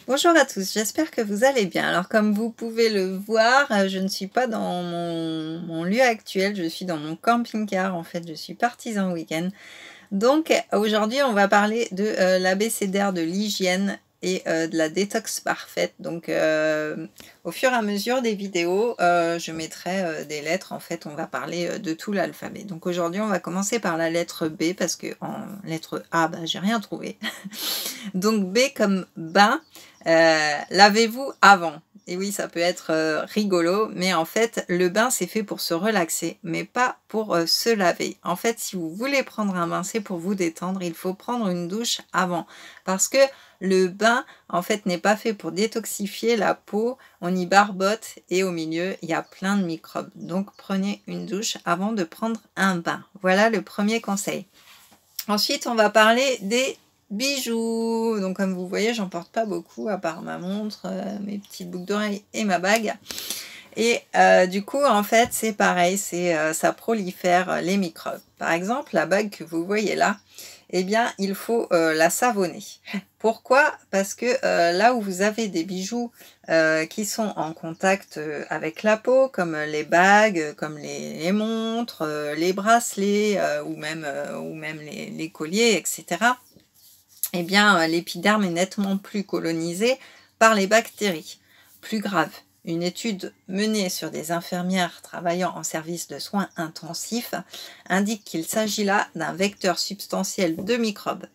Bonjour à tous, j'espère que vous allez bien. Alors comme vous pouvez le voir, je ne suis pas dans mon lieu actuel, je suis dans mon camping-car. En fait, je suis partie en week-end. Donc aujourd'hui, on va parler de l'abécédaire de l'hygiène et de la détox parfaite. Donc au fur et à mesure des vidéos, je mettrai des lettres. En fait, on va parler de tout l'alphabet. Donc aujourd'hui, on va commencer par la lettre B parce que en lettre A, j'ai rien trouvé. Donc B comme bain, lavez-vous avant. Et oui, ça peut être rigolo, mais en fait, le bain, c'est fait pour se relaxer, mais pas pour se laver. En fait, si vous voulez prendre un bain, c'est pour vous détendre, il faut prendre une douche avant. Parce que le bain, en fait, n'est pas fait pour détoxifier la peau, on y barbote et au milieu, il y a plein de microbes. Donc, prenez une douche avant de prendre un bain. Voilà le premier conseil. Ensuite, on va parler des bijoux. Donc comme vous voyez, j'en porte pas beaucoup à part ma montre, mes petites boucles d'oreilles et ma bague. Et du coup, en fait, c'est pareil, ça prolifère les microbes. Par exemple, la bague que vous voyez là, eh bien, il faut la savonner. Pourquoi? Parce que là où vous avez des bijoux qui sont en contact avec la peau, comme les bagues, comme les montres, les bracelets ou même les colliers, etc., eh bien, l'épiderme est nettement plus colonisé par les bactéries. Plus grave, une étude menée sur des infirmières travaillant en service de soins intensifs indique qu'il s'agit là d'un vecteur substantiel de microbes,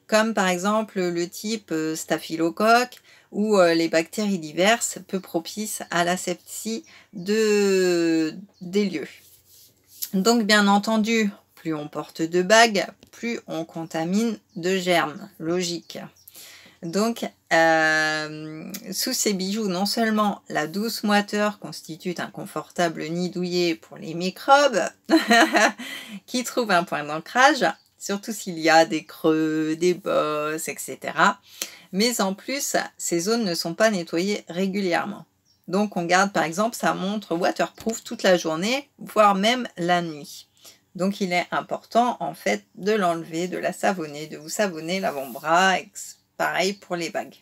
comme par exemple le type staphylocoque ou les bactéries diverses peu propices à l'asepsie des lieux. Donc bien entendu, plus on porte de bagues, plus on contamine de germes, logique. Donc, sous ces bijoux, non seulement la douce moiteur constitue un confortable nid douillet pour les microbes qui trouvent un point d'ancrage, surtout s'il y a des creux, des bosses, etc. Mais en plus, ces zones ne sont pas nettoyées régulièrement. Donc on garde par exemple sa montre waterproof toute la journée, voire même la nuit. Donc il est important en fait de l'enlever, de la savonner, de vous savonner l'avant-bras, pareil pour les bagues.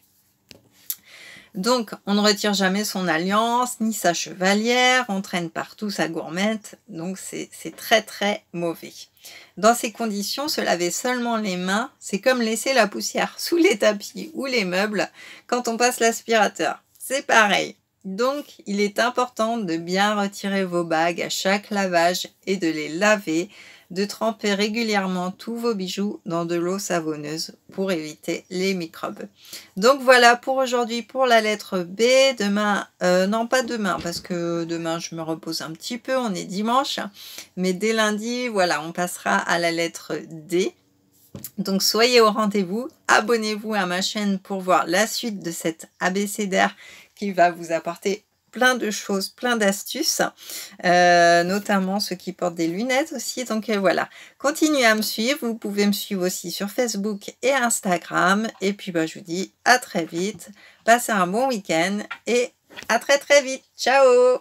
Donc on ne retire jamais son alliance, ni sa chevalière, on traîne partout sa gourmette, donc c'est très très mauvais. Dans ces conditions, se laver seulement les mains, c'est comme laisser la poussière sous les tapis ou les meubles quand on passe l'aspirateur. C'est pareil. Donc, il est important de bien retirer vos bagues à chaque lavage et de les laver, de tremper régulièrement tous vos bijoux dans de l'eau savonneuse pour éviter les microbes. Donc voilà pour aujourd'hui pour la lettre B. Demain, non pas demain parce que demain je me repose un petit peu, on est dimanche, mais dès lundi, voilà, on passera à la lettre D. Donc soyez au rendez-vous, abonnez-vous à ma chaîne pour voir la suite de cet abécédaire qui va vous apporter plein de choses, plein d'astuces, notamment ceux qui portent des lunettes aussi. Donc voilà, continuez à me suivre, vous pouvez me suivre aussi sur Facebook et Instagram. Et puis je vous dis à très vite, passez un bon week-end et à très très vite. Ciao!